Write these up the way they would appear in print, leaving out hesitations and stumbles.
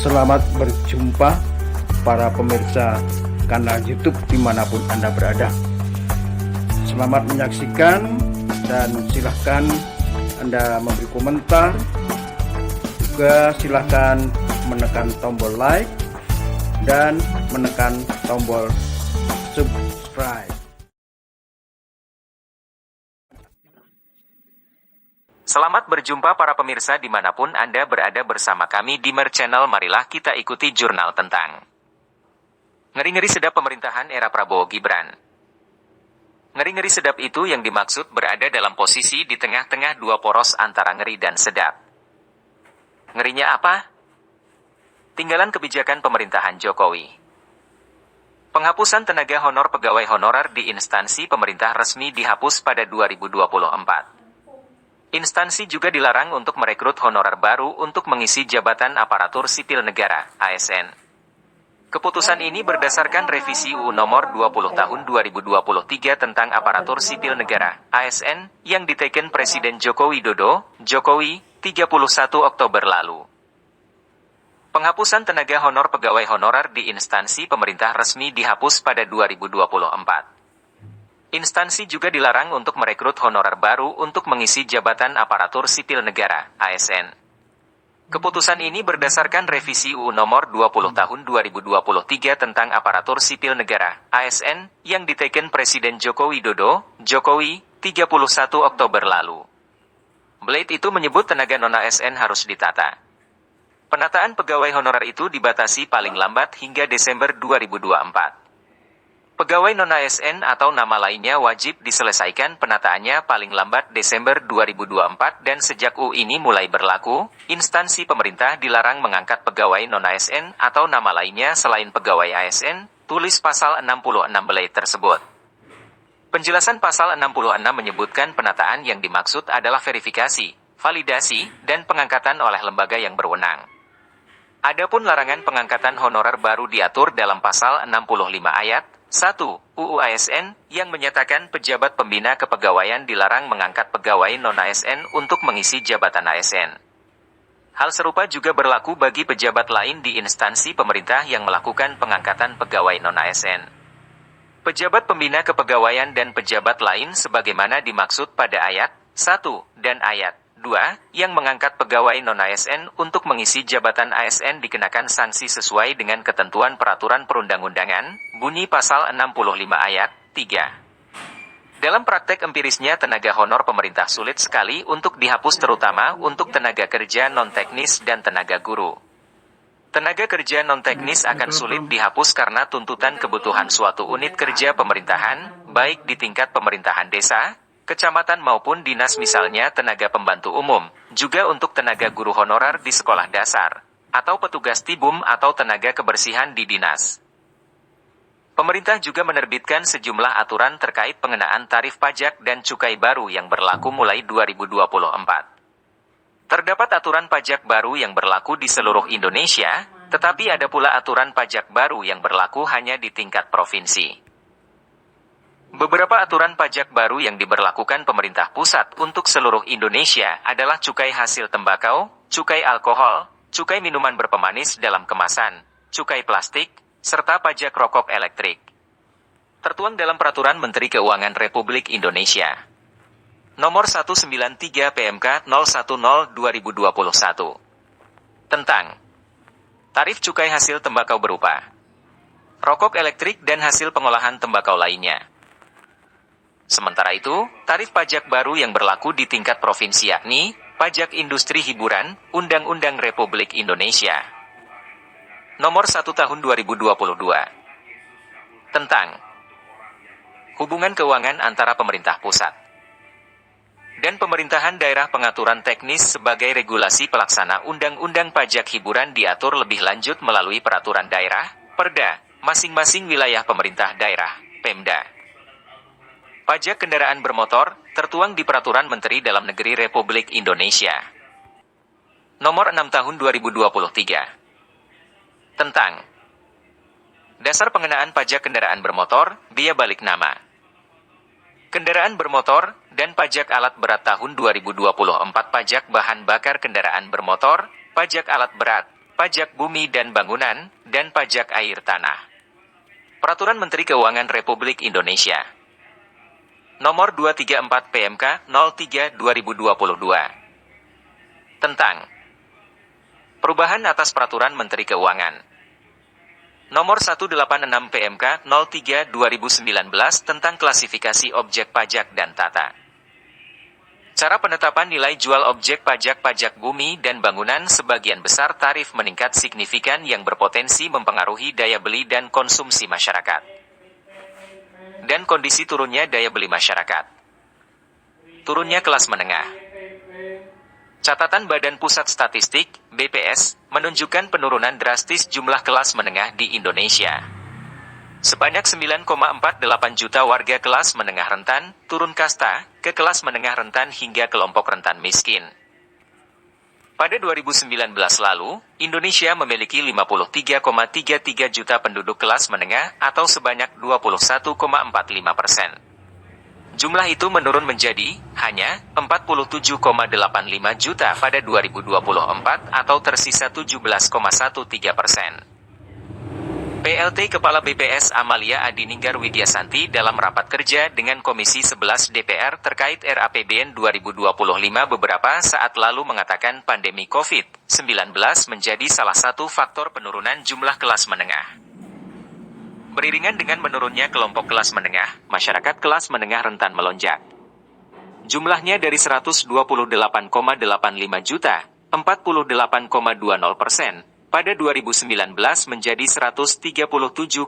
Selamat berjumpa para pemirsa kanal YouTube dimanapun Anda berada. Selamat menyaksikan dan silahkan Anda memberi komentar. Juga silahkan menekan tombol like dan menekan tombol subscribe. Selamat berjumpa para pemirsa dimanapun Anda berada bersama kami di Mer Channel. Marilah kita ikuti jurnal tentang ngeri-ngeri sedap pemerintahan era Prabowo Gibran. Ngeri-ngeri sedap itu yang dimaksud berada dalam posisi di tengah-tengah dua poros antara ngeri dan sedap. Ngerinya apa? Tinggalan kebijakan pemerintahan Jokowi. Penghapusan tenaga honor pegawai honorer di instansi pemerintah resmi dihapus pada 2024. Instansi juga dilarang untuk merekrut honorer baru untuk mengisi jabatan aparatur sipil negara, ASN. Keputusan ini berdasarkan revisi UU Nomor 20 Tahun 2023 tentang aparatur sipil negara, ASN, yang diteken Presiden Joko Widodo, Jokowi, 31 Oktober lalu. Penghapusan tenaga honor pegawai honorer di instansi pemerintah resmi dihapus pada 2024. Instansi juga dilarang untuk merekrut honorer baru untuk mengisi jabatan aparatur sipil negara, ASN. Keputusan ini berdasarkan revisi UU Nomor 20 Tahun 2023 tentang aparatur sipil negara, ASN, yang diteken Presiden Joko Widodo, Jokowi, 31 Oktober lalu. Blade itu menyebut tenaga non-ASN harus ditata. Penataan pegawai honorer itu dibatasi paling lambat hingga Desember 2024. Pegawai non-ASN atau nama lainnya wajib diselesaikan penataannya paling lambat Desember 2024 dan sejak UU ini mulai berlaku, instansi pemerintah dilarang mengangkat pegawai non-ASN atau nama lainnya selain pegawai ASN, tulis pasal 66 Blade tersebut. Penjelasan pasal 66 menyebutkan penataan yang dimaksud adalah verifikasi, validasi, dan pengangkatan oleh lembaga yang berwenang. Adapun larangan pengangkatan honorer baru diatur dalam pasal 65 ayat 1. UU ASN, yang menyatakan pejabat pembina kepegawaian dilarang mengangkat pegawai non-ASN untuk mengisi jabatan ASN. Hal serupa juga berlaku bagi pejabat lain di instansi pemerintah yang melakukan pengangkatan pegawai non-ASN. Pejabat pembina kepegawaian dan pejabat lain sebagaimana dimaksud pada ayat 1 dan ayat 2, yang mengangkat pegawai non-ASN untuk mengisi jabatan ASN dikenakan sanksi sesuai dengan ketentuan peraturan perundang-undangan, bunyi pasal 65 ayat 3. Dalam praktek empirisnya tenaga honor pemerintah sulit sekali untuk dihapus terutama untuk tenaga kerja non-teknis dan tenaga guru. Tenaga kerja non-teknis akan sulit dihapus karena tuntutan kebutuhan suatu unit kerja pemerintahan, baik di tingkat pemerintahan desa, kecamatan maupun dinas misalnya tenaga pembantu umum, juga untuk tenaga guru honorer di sekolah dasar, atau petugas tibum atau tenaga kebersihan di dinas. Pemerintah juga menerbitkan sejumlah aturan terkait pengenaan tarif pajak dan cukai baru yang berlaku mulai 2024. Terdapat aturan pajak baru yang berlaku di seluruh Indonesia, tetapi ada pula aturan pajak baru yang berlaku hanya di tingkat provinsi. Beberapa aturan pajak baru yang diberlakukan pemerintah pusat untuk seluruh Indonesia adalah cukai hasil tembakau, cukai alkohol, cukai minuman berpemanis dalam kemasan, cukai plastik, serta pajak rokok elektrik. Tertuang dalam Peraturan Menteri Keuangan Republik Indonesia Nomor 193 PMK 010/2021 tentang tarif cukai hasil tembakau berupa rokok elektrik dan hasil pengolahan tembakau lainnya. Sementara itu, tarif pajak baru yang berlaku di tingkat provinsi yakni Pajak Industri Hiburan, Undang-Undang Republik Indonesia Nomor 1 Tahun 2022 tentang hubungan keuangan antara pemerintah pusat dan pemerintahan daerah pengaturan teknis sebagai regulasi pelaksana Undang-Undang Pajak Hiburan diatur lebih lanjut melalui peraturan daerah, Perda, masing-masing wilayah pemerintah daerah, Pemda. Pajak kendaraan bermotor, tertuang di Peraturan Menteri Dalam Negeri Republik Indonesia Nomor 6 Tahun 2023 tentang dasar pengenaan pajak kendaraan bermotor, biaya balik nama, kendaraan bermotor, dan pajak alat berat tahun 2024 pajak bahan bakar kendaraan bermotor, pajak alat berat, pajak bumi dan bangunan, dan pajak air tanah. Peraturan Menteri Keuangan Republik Indonesia Nomor 234 PMK 03/2022 tentang perubahan atas Peraturan Menteri Keuangan Nomor 186 PMK 03/2019 tentang klasifikasi objek pajak dan tata cara penetapan nilai jual objek pajak bumi dan bangunan. Sebagian besar tarif meningkat signifikan yang berpotensi mempengaruhi daya beli dan konsumsi masyarakat. Dan kondisi turunnya daya beli masyarakat. Turunnya kelas menengah. Catatan Badan Pusat Statistik, BPS, menunjukkan penurunan drastis jumlah kelas menengah di Indonesia. Sebanyak 9,48 juta warga kelas menengah rentan, turun kasta, ke kelas menengah rentan hingga kelompok rentan miskin. Pada 2019 lalu, Indonesia memiliki 53,33 juta penduduk kelas menengah atau sebanyak 21,45%. Jumlah itu menurun menjadi hanya 47,85 juta pada 2024 atau tersisa 17,13%. PLT Kepala BPS Amalia Adininggar Widyasanti dalam rapat kerja dengan Komisi 11 DPR terkait RAPBN 2025 beberapa saat lalu mengatakan pandemi COVID-19 menjadi salah satu faktor penurunan jumlah kelas menengah. Beriringan dengan menurunnya kelompok kelas menengah, masyarakat kelas menengah rentan melonjak. Jumlahnya dari 128,85 juta, 48,20%, pada 2019 menjadi 137,50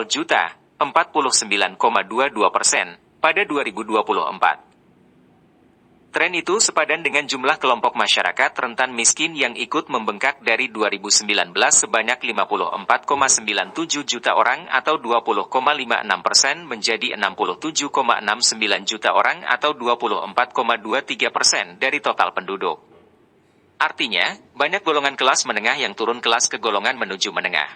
juta, 49,22%, pada 2024. Tren itu sepadan dengan jumlah kelompok masyarakat rentan miskin yang ikut membengkak dari 2019 sebanyak 54,97 juta orang atau 20,56% menjadi 67,69 juta orang atau 24,23% dari total penduduk. Artinya, banyak golongan kelas menengah yang turun kelas ke golongan menuju menengah.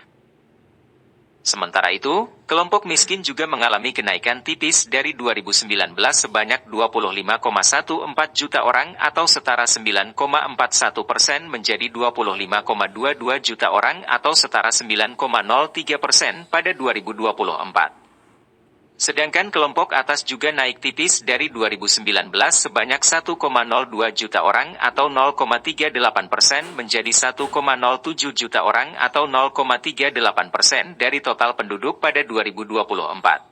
Sementara itu, kelompok miskin juga mengalami kenaikan tipis dari 2019 sebanyak 25,14 juta orang atau setara 9,41% menjadi 25,22 juta orang atau setara 9,03% pada 2024. Sedangkan kelompok atas juga naik tipis dari 2019 sebanyak 1,02 juta orang atau 0,38% menjadi 1,07 juta orang atau 0,38% dari total penduduk pada 2024.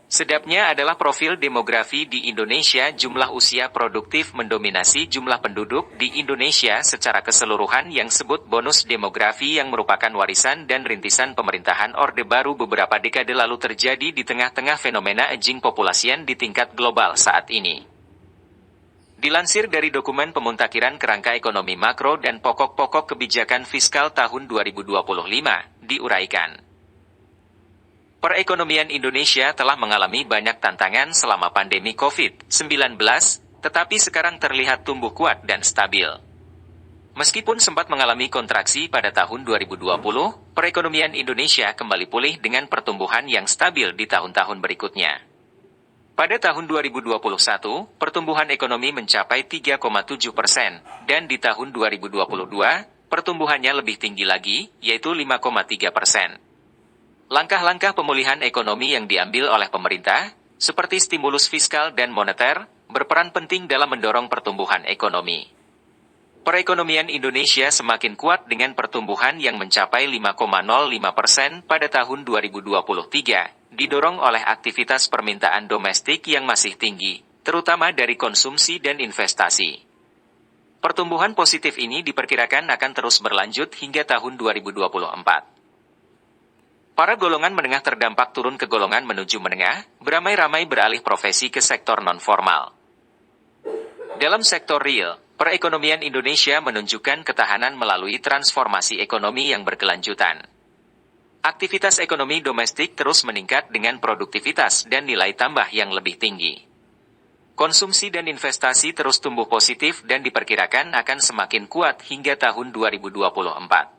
Sedapnya adalah profil demografi di Indonesia. Jumlah usia produktif mendominasi jumlah penduduk di Indonesia secara keseluruhan yang sebut bonus demografi yang merupakan warisan dan rintisan pemerintahan Orde Baru beberapa dekade lalu terjadi di tengah-tengah fenomena aging population di tingkat global saat ini. Dilansir dari dokumen pemuntakiran kerangka ekonomi makro dan pokok-pokok kebijakan fiskal tahun 2025, diuraikan. Perekonomian Indonesia telah mengalami banyak tantangan selama pandemi COVID-19, tetapi sekarang terlihat tumbuh kuat dan stabil. Meskipun sempat mengalami kontraksi pada tahun 2020, perekonomian Indonesia kembali pulih dengan pertumbuhan yang stabil di tahun-tahun berikutnya. Pada tahun 2021, pertumbuhan ekonomi mencapai 3,7%, dan di tahun 2022, pertumbuhannya lebih tinggi lagi, yaitu 5,3%. Langkah-langkah pemulihan ekonomi yang diambil oleh pemerintah, seperti stimulus fiskal dan moneter, berperan penting dalam mendorong pertumbuhan ekonomi. Perekonomian Indonesia semakin kuat dengan pertumbuhan yang mencapai 5,05% pada tahun 2023, didorong oleh aktivitas permintaan domestik yang masih tinggi, terutama dari konsumsi dan investasi. Pertumbuhan positif ini diperkirakan akan terus berlanjut hingga tahun 2024. Para golongan menengah terdampak turun ke golongan menuju menengah, beramai-ramai beralih profesi ke sektor non-formal. Dalam sektor real, perekonomian Indonesia menunjukkan ketahanan melalui transformasi ekonomi yang berkelanjutan. Aktivitas ekonomi domestik terus meningkat dengan produktivitas dan nilai tambah yang lebih tinggi. Konsumsi dan investasi terus tumbuh positif dan diperkirakan akan semakin kuat hingga tahun 2024.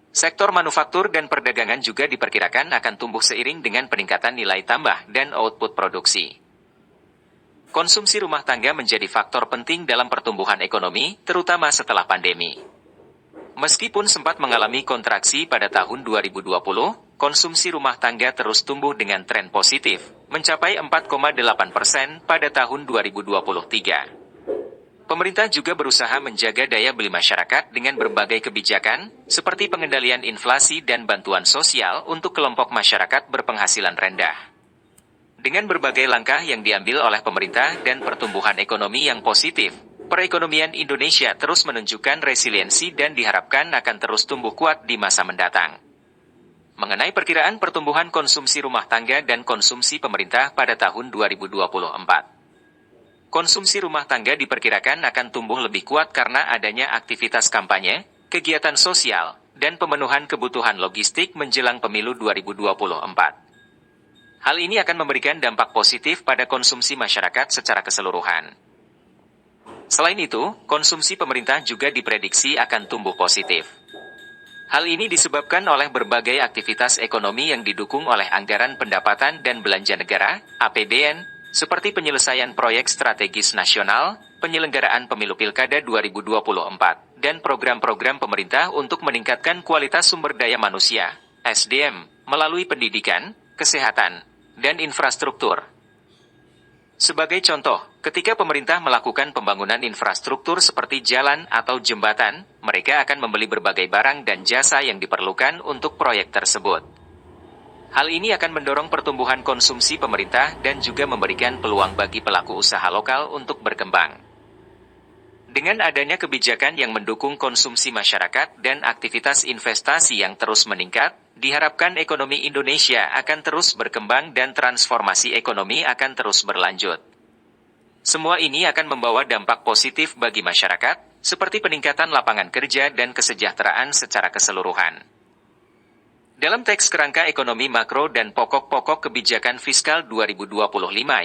Sektor manufaktur dan perdagangan juga diperkirakan akan tumbuh seiring dengan peningkatan nilai tambah dan output produksi. Konsumsi rumah tangga menjadi faktor penting dalam pertumbuhan ekonomi, terutama setelah pandemi. Meskipun sempat mengalami kontraksi pada tahun 2020, konsumsi rumah tangga terus tumbuh dengan tren positif, mencapai 4,8% pada tahun 2023. Pemerintah juga berusaha menjaga daya beli masyarakat dengan berbagai kebijakan, seperti pengendalian inflasi dan bantuan sosial untuk kelompok masyarakat berpenghasilan rendah. Dengan berbagai langkah yang diambil oleh pemerintah dan pertumbuhan ekonomi yang positif, perekonomian Indonesia terus menunjukkan resiliensi dan diharapkan akan terus tumbuh kuat di masa mendatang. Mengenai perkiraan pertumbuhan konsumsi rumah tangga dan konsumsi pemerintah pada tahun 2024. Konsumsi rumah tangga diperkirakan akan tumbuh lebih kuat karena adanya aktivitas kampanye, kegiatan sosial, dan pemenuhan kebutuhan logistik menjelang pemilu 2024. Hal ini akan memberikan dampak positif pada konsumsi masyarakat secara keseluruhan. Selain itu, konsumsi pemerintah juga diprediksi akan tumbuh positif. Hal ini disebabkan oleh berbagai aktivitas ekonomi yang didukung oleh anggaran pendapatan dan belanja negara, APBN, seperti penyelesaian proyek strategis nasional, penyelenggaraan pemilu Pilkada 2024, dan program-program pemerintah untuk meningkatkan kualitas sumber daya manusia, SDM, melalui pendidikan, kesehatan, dan infrastruktur. Sebagai contoh, ketika pemerintah melakukan pembangunan infrastruktur seperti jalan atau jembatan, mereka akan membeli berbagai barang dan jasa yang diperlukan untuk proyek tersebut. Hal ini akan mendorong pertumbuhan konsumsi pemerintah dan juga memberikan peluang bagi pelaku usaha lokal untuk berkembang. Dengan adanya kebijakan yang mendukung konsumsi masyarakat dan aktivitas investasi yang terus meningkat, diharapkan ekonomi Indonesia akan terus berkembang dan transformasi ekonomi akan terus berlanjut. Semua ini akan membawa dampak positif bagi masyarakat, seperti peningkatan lapangan kerja dan kesejahteraan secara keseluruhan. Dalam teks kerangka ekonomi makro dan pokok-pokok kebijakan fiskal 2025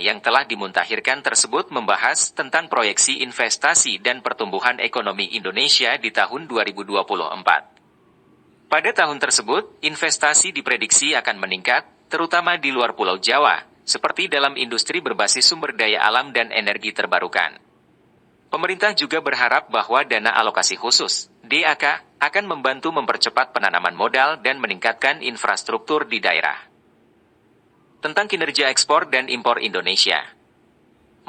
yang telah dimuntakhirkan tersebut membahas tentang proyeksi investasi dan pertumbuhan ekonomi Indonesia di tahun 2024. Pada tahun tersebut, investasi diprediksi akan meningkat, terutama di luar Pulau Jawa, seperti dalam industri berbasis sumber daya alam dan energi terbarukan. Pemerintah juga berharap bahwa dana alokasi khusus, DAK, akan membantu mempercepat penanaman modal dan meningkatkan infrastruktur di daerah. Tentang kinerja ekspor dan impor Indonesia.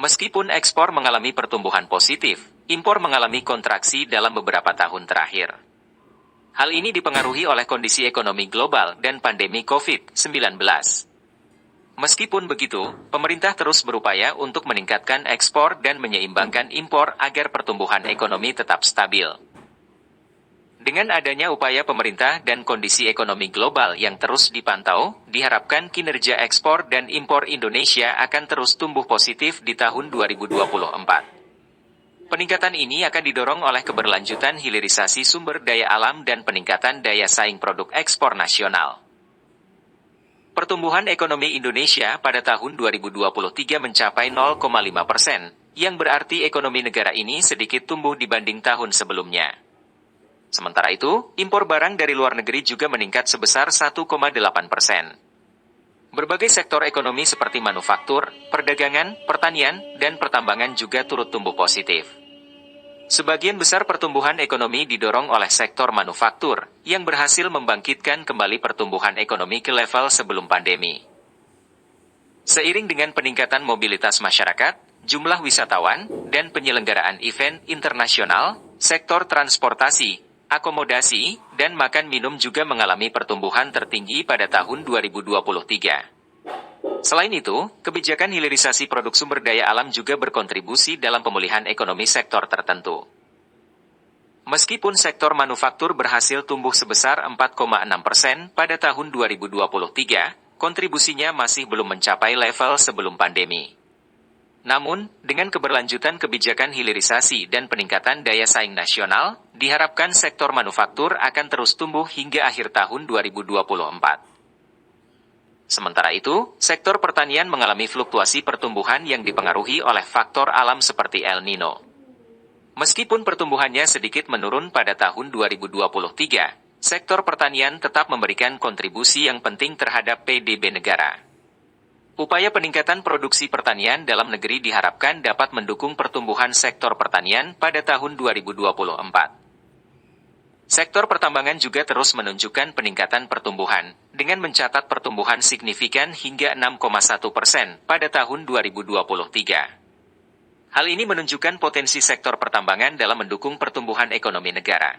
Meskipun ekspor mengalami pertumbuhan positif, impor mengalami kontraksi dalam beberapa tahun terakhir. Hal ini dipengaruhi oleh kondisi ekonomi global dan pandemi COVID-19. Meskipun begitu, pemerintah terus berupaya untuk meningkatkan ekspor dan menyeimbangkan impor agar pertumbuhan ekonomi tetap stabil. Dengan adanya upaya pemerintah dan kondisi ekonomi global yang terus dipantau, diharapkan kinerja ekspor dan impor Indonesia akan terus tumbuh positif di tahun 2024. Peningkatan ini akan didorong oleh keberlanjutan hilirisasi sumber daya alam dan peningkatan daya saing produk ekspor nasional. Pertumbuhan ekonomi Indonesia pada tahun 2023 mencapai 0,5%, yang berarti ekonomi negara ini sedikit tumbuh dibanding tahun sebelumnya. Sementara itu, impor barang dari luar negeri juga meningkat sebesar 1,8%. Berbagai sektor ekonomi seperti manufaktur, perdagangan, pertanian, dan pertambangan juga turut tumbuh positif. Sebagian besar pertumbuhan ekonomi didorong oleh sektor manufaktur, yang berhasil membangkitkan kembali pertumbuhan ekonomi ke level sebelum pandemi. Seiring dengan peningkatan mobilitas masyarakat, jumlah wisatawan, dan penyelenggaraan event internasional, sektor transportasi, akomodasi, dan makan minum juga mengalami pertumbuhan tertinggi pada tahun 2023. Selain itu, kebijakan hilirisasi produk sumber daya alam juga berkontribusi dalam pemulihan ekonomi sektor tertentu. Meskipun sektor manufaktur berhasil tumbuh sebesar 4,6% pada tahun 2023, kontribusinya masih belum mencapai level sebelum pandemi. Namun, dengan keberlanjutan kebijakan hilirisasi dan peningkatan daya saing nasional, diharapkan sektor manufaktur akan terus tumbuh hingga akhir tahun 2024. Sementara itu, sektor pertanian mengalami fluktuasi pertumbuhan yang dipengaruhi oleh faktor alam seperti El Nino. Meskipun pertumbuhannya sedikit menurun pada tahun 2023, sektor pertanian tetap memberikan kontribusi yang penting terhadap PDB negara. Upaya peningkatan produksi pertanian dalam negeri diharapkan dapat mendukung pertumbuhan sektor pertanian pada tahun 2024. Sektor pertambangan juga terus menunjukkan peningkatan pertumbuhan, dengan mencatat pertumbuhan signifikan hingga 6,1% pada tahun 2023. Hal ini menunjukkan potensi sektor pertambangan dalam mendukung pertumbuhan ekonomi negara.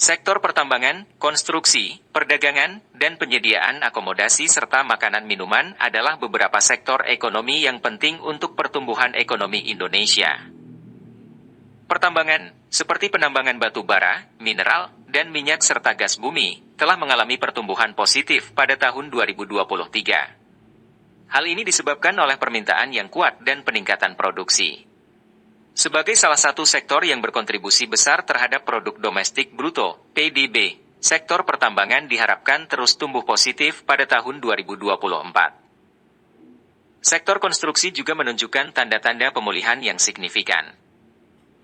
Sektor pertambangan, konstruksi, perdagangan, dan penyediaan akomodasi serta makanan minuman adalah beberapa sektor ekonomi yang penting untuk pertumbuhan ekonomi Indonesia. Pertambangan, seperti penambangan batu bara, mineral, dan minyak serta gas bumi, telah mengalami pertumbuhan positif pada tahun 2023. Hal ini disebabkan oleh permintaan yang kuat dan peningkatan produksi. Sebagai salah satu sektor yang berkontribusi besar terhadap produk domestik bruto, PDB, sektor pertambangan diharapkan terus tumbuh positif pada tahun 2024. Sektor konstruksi juga menunjukkan tanda-tanda pemulihan yang signifikan.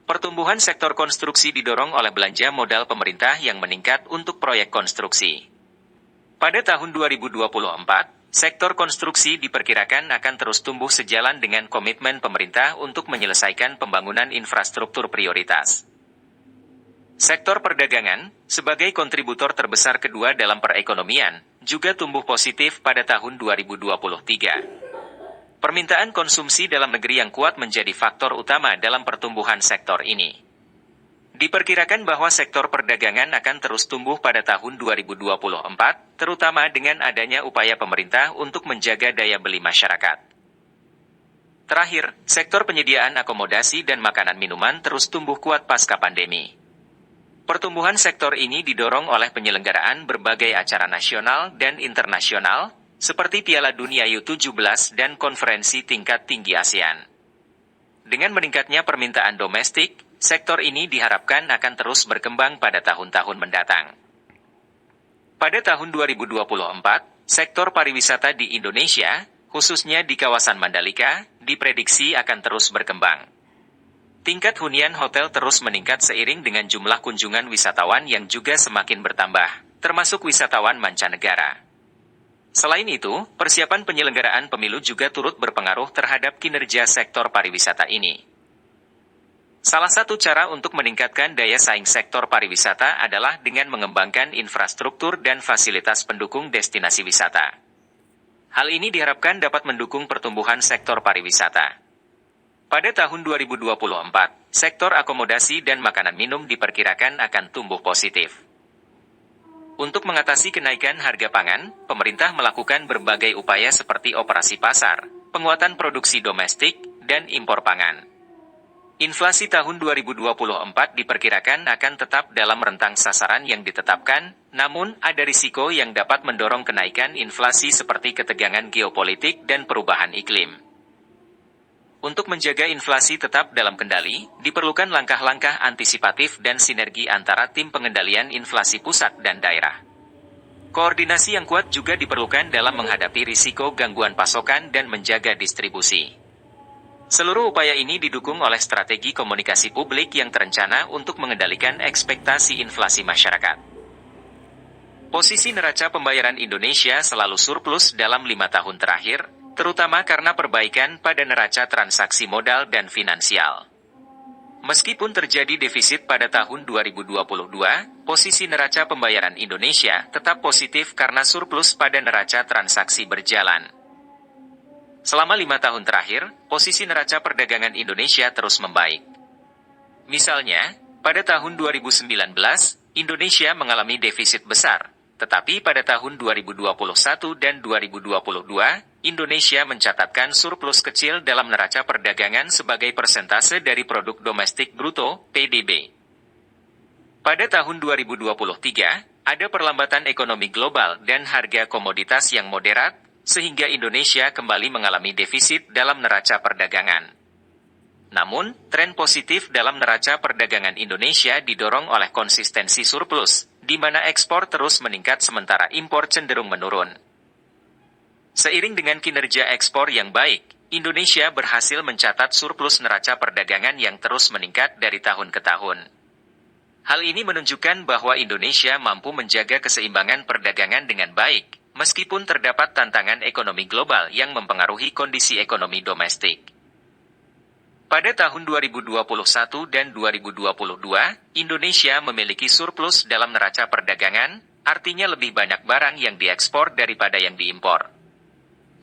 Pertumbuhan sektor konstruksi didorong oleh belanja modal pemerintah yang meningkat untuk proyek konstruksi. Pada tahun 2024, sektor konstruksi diperkirakan akan terus tumbuh sejalan dengan komitmen pemerintah untuk menyelesaikan pembangunan infrastruktur prioritas. Sektor perdagangan, sebagai kontributor terbesar kedua dalam perekonomian, juga tumbuh positif pada tahun 2023. Permintaan konsumsi dalam negeri yang kuat menjadi faktor utama dalam pertumbuhan sektor ini. Diperkirakan bahwa sektor perdagangan akan terus tumbuh pada tahun 2024, terutama dengan adanya upaya pemerintah untuk menjaga daya beli masyarakat. Terakhir, sektor penyediaan akomodasi dan makanan minuman terus tumbuh kuat pasca pandemi. Pertumbuhan sektor ini didorong oleh penyelenggaraan berbagai acara nasional dan internasional, seperti Piala Dunia U17 dan konferensi tingkat tinggi ASEAN. Dengan meningkatnya permintaan domestik, sektor ini diharapkan akan terus berkembang pada tahun-tahun mendatang. Pada tahun 2024, sektor pariwisata di Indonesia, khususnya di kawasan Mandalika, diprediksi akan terus berkembang. Tingkat hunian hotel terus meningkat seiring dengan jumlah kunjungan wisatawan yang juga semakin bertambah, termasuk wisatawan mancanegara. Selain itu, persiapan penyelenggaraan pemilu juga turut berpengaruh terhadap kinerja sektor pariwisata ini. Salah satu cara untuk meningkatkan daya saing sektor pariwisata adalah dengan mengembangkan infrastruktur dan fasilitas pendukung destinasi wisata. Hal ini diharapkan dapat mendukung pertumbuhan sektor pariwisata. Pada tahun 2024, sektor akomodasi dan makanan minum diperkirakan akan tumbuh positif. Untuk mengatasi kenaikan harga pangan, pemerintah melakukan berbagai upaya seperti operasi pasar, penguatan produksi domestik, dan impor pangan. Inflasi tahun 2024 diperkirakan akan tetap dalam rentang sasaran yang ditetapkan, namun ada risiko yang dapat mendorong kenaikan inflasi seperti ketegangan geopolitik dan perubahan iklim. Untuk menjaga inflasi tetap dalam kendali, diperlukan langkah-langkah antisipatif dan sinergi antara tim pengendalian inflasi pusat dan daerah. Koordinasi yang kuat juga diperlukan dalam menghadapi risiko gangguan pasokan dan menjaga distribusi. Seluruh upaya ini didukung oleh strategi komunikasi publik yang terencana untuk mengendalikan ekspektasi inflasi masyarakat. Posisi neraca pembayaran Indonesia selalu surplus dalam 5 tahun terakhir, terutama karena perbaikan pada neraca transaksi modal dan finansial. Meskipun terjadi defisit pada tahun 2022, posisi neraca pembayaran Indonesia tetap positif karena surplus pada neraca transaksi berjalan. Selama 5 tahun terakhir, posisi neraca perdagangan Indonesia terus membaik. Misalnya, pada tahun 2019, Indonesia mengalami defisit besar, tetapi pada tahun 2021 dan 2022, Indonesia mencatatkan surplus kecil dalam neraca perdagangan sebagai persentase dari produk domestik bruto, PDB. Pada tahun 2023, ada perlambatan ekonomi global dan harga komoditas yang moderat, sehingga Indonesia kembali mengalami defisit dalam neraca perdagangan. Namun, tren positif dalam neraca perdagangan Indonesia didorong oleh konsistensi surplus, di mana ekspor terus meningkat sementara impor cenderung menurun. Seiring dengan kinerja ekspor yang baik, Indonesia berhasil mencatat surplus neraca perdagangan yang terus meningkat dari tahun ke tahun. Hal ini menunjukkan bahwa Indonesia mampu menjaga keseimbangan perdagangan dengan baik, meskipun terdapat tantangan ekonomi global yang mempengaruhi kondisi ekonomi domestik. Pada tahun 2021 dan 2022, Indonesia memiliki surplus dalam neraca perdagangan, artinya lebih banyak barang yang diekspor daripada yang diimpor.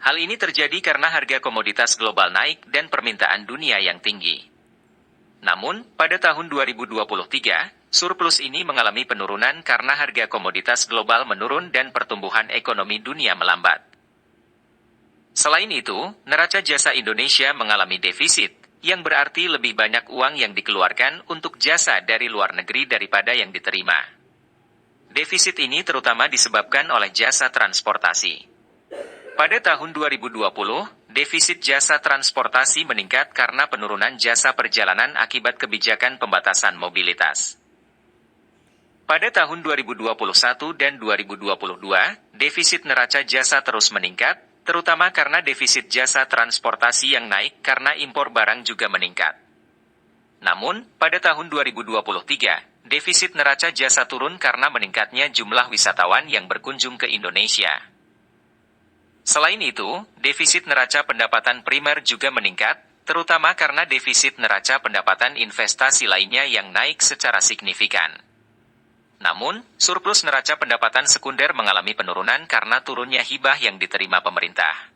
Hal ini terjadi karena harga komoditas global naik dan permintaan dunia yang tinggi. Namun, pada tahun 2023, surplus ini mengalami penurunan karena harga komoditas global menurun dan pertumbuhan ekonomi dunia melambat. Selain itu, neraca jasa Indonesia mengalami defisit, yang berarti lebih banyak uang yang dikeluarkan untuk jasa dari luar negeri daripada yang diterima. Defisit ini terutama disebabkan oleh jasa transportasi. Pada tahun 2020, defisit jasa transportasi meningkat karena penurunan jasa perjalanan akibat kebijakan pembatasan mobilitas. Pada tahun 2021 dan 2022, defisit neraca jasa terus meningkat, terutama karena defisit jasa transportasi yang naik karena impor barang juga meningkat. Namun, pada tahun 2023, defisit neraca jasa turun karena meningkatnya jumlah wisatawan yang berkunjung ke Indonesia. Selain itu, defisit neraca pendapatan primer juga meningkat, terutama karena defisit neraca pendapatan investasi lainnya yang naik secara signifikan. Namun, surplus neraca pendapatan sekunder mengalami penurunan karena turunnya hibah yang diterima pemerintah.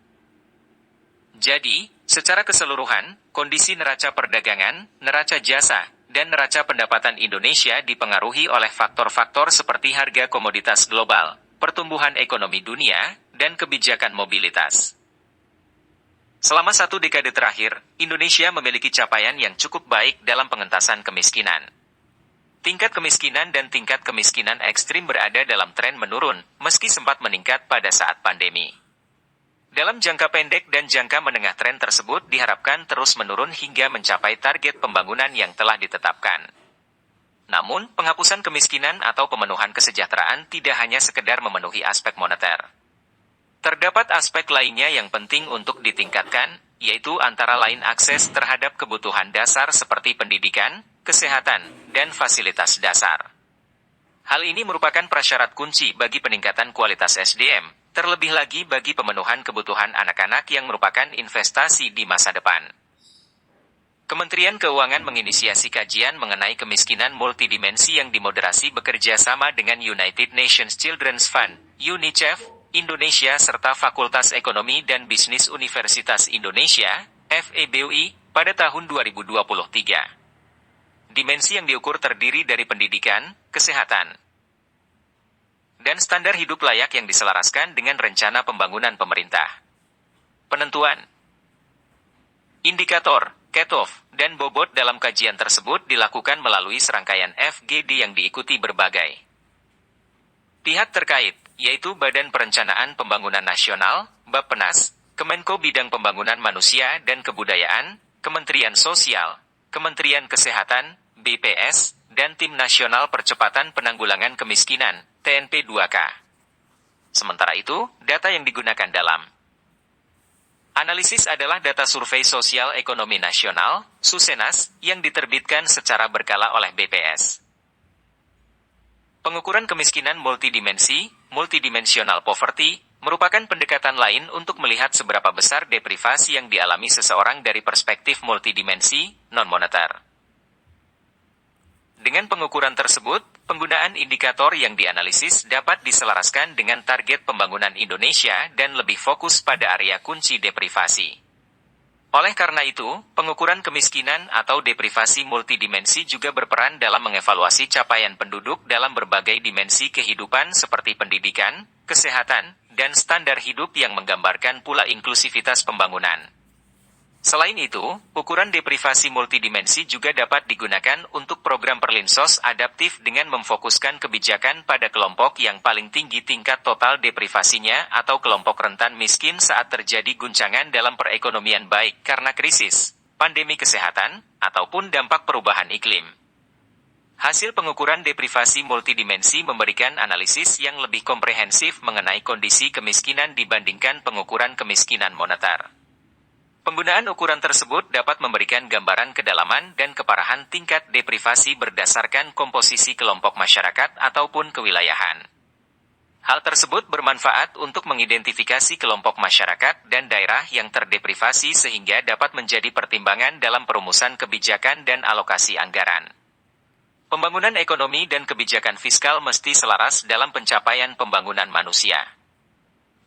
Jadi, secara keseluruhan, kondisi neraca perdagangan, neraca jasa, dan neraca pendapatan Indonesia dipengaruhi oleh faktor-faktor seperti harga komoditas global, pertumbuhan ekonomi dunia, dan kebijakan mobilitas. Selama 1 dekade terakhir, Indonesia memiliki capaian yang cukup baik dalam pengentasan kemiskinan. Tingkat kemiskinan dan tingkat kemiskinan ekstrim berada dalam tren menurun, meski sempat meningkat pada saat pandemi. Dalam jangka pendek dan jangka menengah tren tersebut diharapkan terus menurun hingga mencapai target pembangunan yang telah ditetapkan. Namun, penghapusan kemiskinan atau pemenuhan kesejahteraan tidak hanya sekedar memenuhi aspek moneter. Terdapat aspek lainnya yang penting untuk ditingkatkan, yaitu antara lain akses terhadap kebutuhan dasar seperti pendidikan, kesehatan, dan fasilitas dasar. Hal ini merupakan prasyarat kunci bagi peningkatan kualitas SDM, terlebih lagi bagi pemenuhan kebutuhan anak-anak yang merupakan investasi di masa depan. Kementerian Keuangan menginisiasi kajian mengenai kemiskinan multidimensi yang dimoderasi bekerja sama dengan United Nations Children's Fund, UNICEF, Indonesia serta Fakultas Ekonomi dan Bisnis Universitas Indonesia, FEBUI, pada tahun 2023. Dimensi yang diukur terdiri dari pendidikan, kesehatan, dan standar hidup layak yang diselaraskan dengan rencana pembangunan pemerintah. Penentuan indikator, cut-off, dan bobot dalam kajian tersebut dilakukan melalui serangkaian FGD yang diikuti berbagai pihak terkait, yaitu Badan Perencanaan Pembangunan Nasional, Bappenas, Kemenko Bidang Pembangunan Manusia dan Kebudayaan, Kementerian Sosial, Kementerian Kesehatan, BPS, dan Tim Nasional Percepatan Penanggulangan Kemiskinan, TNP2K. Sementara itu, data yang digunakan dalam analisis adalah data Survei Sosial Ekonomi Nasional, Susenas, yang diterbitkan secara berkala oleh BPS. Pengukuran kemiskinan multidimensi, multidimensional poverty, merupakan pendekatan lain untuk melihat seberapa besar deprivasi yang dialami seseorang dari perspektif multidimensi, non-moneter. Dengan pengukuran tersebut, penggunaan indikator yang dianalisis dapat diselaraskan dengan target pembangunan Indonesia dan lebih fokus pada area kunci deprivasi. Oleh karena itu, pengukuran kemiskinan atau deprivasi multidimensi juga berperan dalam mengevaluasi capaian penduduk dalam berbagai dimensi kehidupan seperti pendidikan, kesehatan, dan standar hidup yang menggambarkan pula inklusivitas pembangunan. Selain itu, ukuran deprivasi multidimensi juga dapat digunakan untuk program perlinsos adaptif dengan memfokuskan kebijakan pada kelompok yang paling tinggi tingkat total deprivasinya atau kelompok rentan miskin saat terjadi guncangan dalam perekonomian baik karena krisis, pandemi kesehatan, ataupun dampak perubahan iklim. Hasil pengukuran deprivasi multidimensi memberikan analisis yang lebih komprehensif mengenai kondisi kemiskinan dibandingkan pengukuran kemiskinan moneter. Penggunaan ukuran tersebut dapat memberikan gambaran kedalaman dan keparahan tingkat deprivasi berdasarkan komposisi kelompok masyarakat ataupun kewilayahan. Hal tersebut bermanfaat untuk mengidentifikasi kelompok masyarakat dan daerah yang terdeprivasi sehingga dapat menjadi pertimbangan dalam perumusan kebijakan dan alokasi anggaran. Pembangunan ekonomi dan kebijakan fiskal mesti selaras dalam pencapaian pembangunan manusia.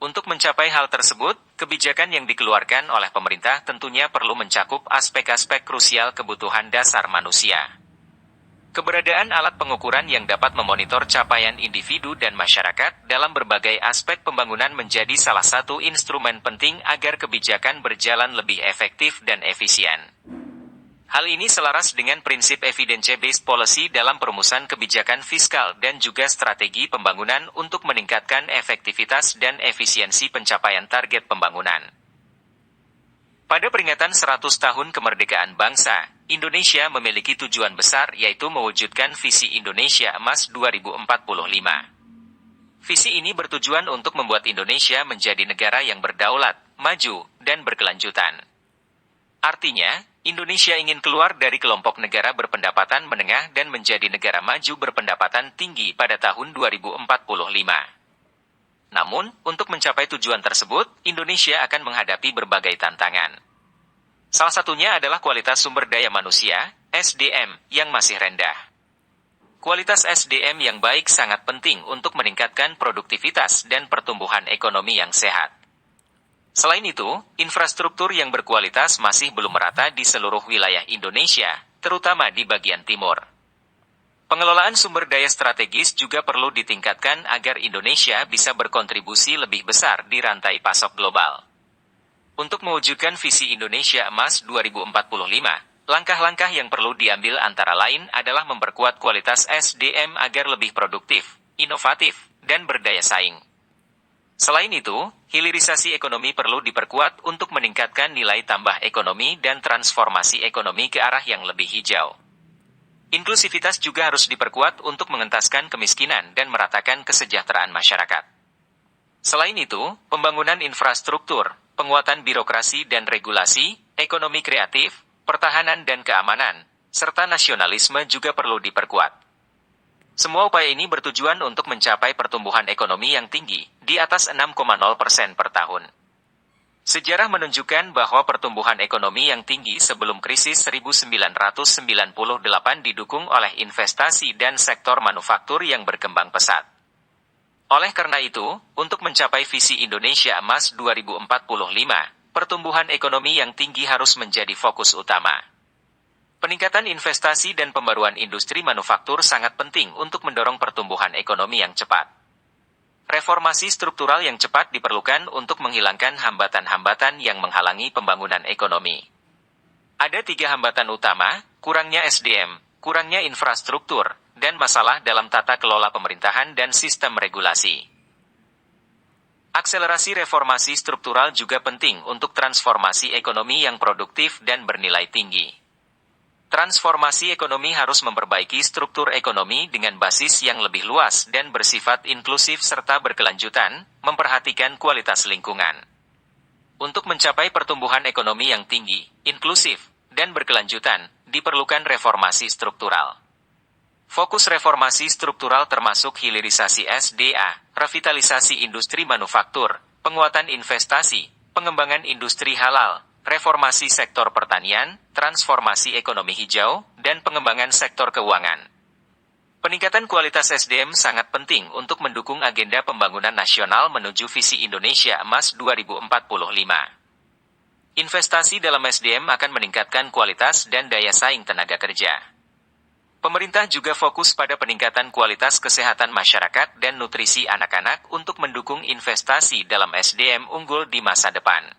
Untuk mencapai hal tersebut, kebijakan yang dikeluarkan oleh pemerintah tentunya perlu mencakup aspek-aspek krusial kebutuhan dasar manusia. Keberadaan alat pengukuran yang dapat memonitor capaian individu dan masyarakat dalam berbagai aspek pembangunan menjadi salah satu instrumen penting agar kebijakan berjalan lebih efektif dan efisien. Hal ini selaras dengan prinsip evidence-based policy dalam perumusan kebijakan fiskal dan juga strategi pembangunan untuk meningkatkan efektivitas dan efisiensi pencapaian target pembangunan. Pada peringatan 100 tahun kemerdekaan bangsa, Indonesia memiliki tujuan besar yaitu mewujudkan visi Indonesia Emas 2045. Visi ini bertujuan untuk membuat Indonesia menjadi negara yang berdaulat, maju, dan berkelanjutan. Artinya, Indonesia ingin keluar dari kelompok negara berpendapatan menengah dan menjadi negara maju berpendapatan tinggi pada tahun 2045. Namun, untuk mencapai tujuan tersebut, Indonesia akan menghadapi berbagai tantangan. Salah satunya adalah kualitas sumber daya manusia, SDM, yang masih rendah. Kualitas SDM yang baik sangat penting untuk meningkatkan produktivitas dan pertumbuhan ekonomi yang sehat. Selain itu, infrastruktur yang berkualitas masih belum merata di seluruh wilayah Indonesia, terutama di bagian timur. Pengelolaan sumber daya strategis juga perlu ditingkatkan agar Indonesia bisa berkontribusi lebih besar di rantai pasok global. Untuk mewujudkan visi Indonesia Emas 2045, langkah-langkah yang perlu diambil antara lain adalah memperkuat kualitas SDM agar lebih produktif, inovatif, dan berdaya saing. Selain itu, hilirisasi ekonomi perlu diperkuat untuk meningkatkan nilai tambah ekonomi dan transformasi ekonomi ke arah yang lebih hijau. Inklusivitas juga harus diperkuat untuk mengentaskan kemiskinan dan meratakan kesejahteraan masyarakat. Selain itu, pembangunan infrastruktur, penguatan birokrasi dan regulasi, ekonomi kreatif, pertahanan dan keamanan, serta nasionalisme juga perlu diperkuat. Semua upaya ini bertujuan untuk mencapai pertumbuhan ekonomi yang tinggi, di atas 6,0% per tahun. Sejarah menunjukkan bahwa pertumbuhan ekonomi yang tinggi sebelum krisis 1998 didukung oleh investasi dan sektor manufaktur yang berkembang pesat. Oleh karena itu, untuk mencapai visi Indonesia Emas 2045, pertumbuhan ekonomi yang tinggi harus menjadi fokus utama. Peningkatan investasi dan pembaruan industri manufaktur sangat penting untuk mendorong pertumbuhan ekonomi yang cepat. Reformasi struktural yang cepat diperlukan untuk menghilangkan hambatan-hambatan yang menghalangi pembangunan ekonomi. Ada 3 hambatan utama, kurangnya SDM, kurangnya infrastruktur, dan masalah dalam tata kelola pemerintahan dan sistem regulasi. Akselerasi reformasi struktural juga penting untuk transformasi ekonomi yang produktif dan bernilai tinggi. Transformasi ekonomi harus memperbaiki struktur ekonomi dengan basis yang lebih luas dan bersifat inklusif serta berkelanjutan, memperhatikan kualitas lingkungan. Untuk mencapai pertumbuhan ekonomi yang tinggi, inklusif, dan berkelanjutan, diperlukan reformasi struktural. Fokus reformasi struktural termasuk hilirisasi SDA, revitalisasi industri manufaktur, penguatan investasi, pengembangan industri halal, reformasi sektor pertanian, transformasi ekonomi hijau, dan pengembangan sektor keuangan. Peningkatan kualitas SDM sangat penting untuk mendukung agenda pembangunan nasional menuju visi Indonesia Emas 2045. Investasi dalam SDM akan meningkatkan kualitas dan daya saing tenaga kerja. Pemerintah juga fokus pada peningkatan kualitas kesehatan masyarakat dan nutrisi anak-anak untuk mendukung investasi dalam SDM unggul di masa depan.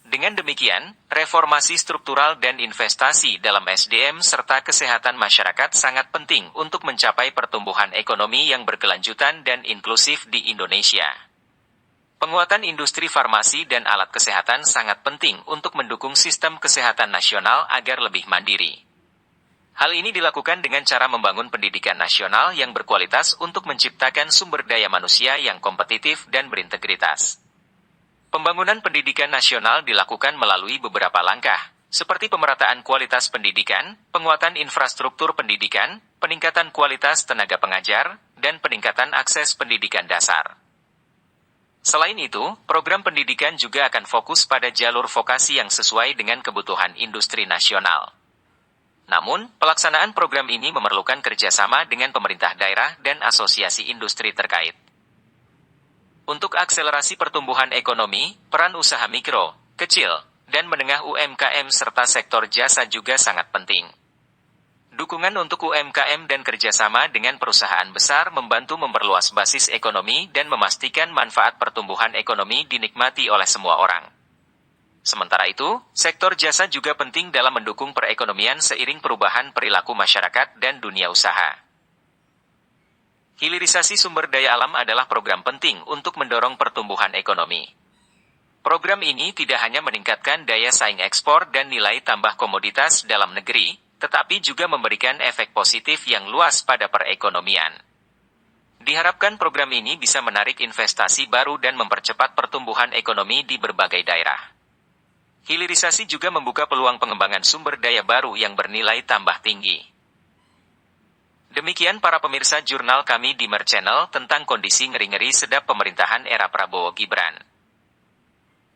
Dengan demikian, reformasi struktural dan investasi dalam SDM serta kesehatan masyarakat sangat penting untuk mencapai pertumbuhan ekonomi yang berkelanjutan dan inklusif di Indonesia. Penguatan industri farmasi dan alat kesehatan sangat penting untuk mendukung sistem kesehatan nasional agar lebih mandiri. Hal ini dilakukan dengan cara membangun pendidikan nasional yang berkualitas untuk menciptakan sumber daya manusia yang kompetitif dan berintegritas. Pembangunan pendidikan nasional dilakukan melalui beberapa langkah, seperti pemerataan kualitas pendidikan, penguatan infrastruktur pendidikan, peningkatan kualitas tenaga pengajar, dan peningkatan akses pendidikan dasar. Selain itu, program pendidikan juga akan fokus pada jalur vokasi yang sesuai dengan kebutuhan industri nasional. Namun, pelaksanaan program ini memerlukan kerjasama dengan pemerintah daerah dan asosiasi industri terkait. Untuk akselerasi pertumbuhan ekonomi, peran usaha mikro, kecil, dan menengah UMKM serta sektor jasa juga sangat penting. Dukungan untuk UMKM dan kerjasama dengan perusahaan besar membantu memperluas basis ekonomi dan memastikan manfaat pertumbuhan ekonomi dinikmati oleh semua orang. Sementara itu, sektor jasa juga penting dalam mendukung perekonomian seiring perubahan perilaku masyarakat dan dunia usaha. Hilirisasi sumber daya alam adalah program penting untuk mendorong pertumbuhan ekonomi. Program ini tidak hanya meningkatkan daya saing ekspor dan nilai tambah komoditas dalam negeri, tetapi juga memberikan efek positif yang luas pada perekonomian. Diharapkan program ini bisa menarik investasi baru dan mempercepat pertumbuhan ekonomi di berbagai daerah. Hilirisasi juga membuka peluang pengembangan sumber daya baru yang bernilai tambah tinggi. Demikian para pemirsa jurnal kami di Mer Channel tentang kondisi ngeri-ngeri sedap pemerintahan era Prabowo Gibran.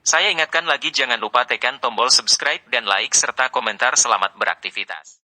Saya ingatkan lagi jangan lupa tekan tombol subscribe dan like serta komentar. Selamat beraktivitas.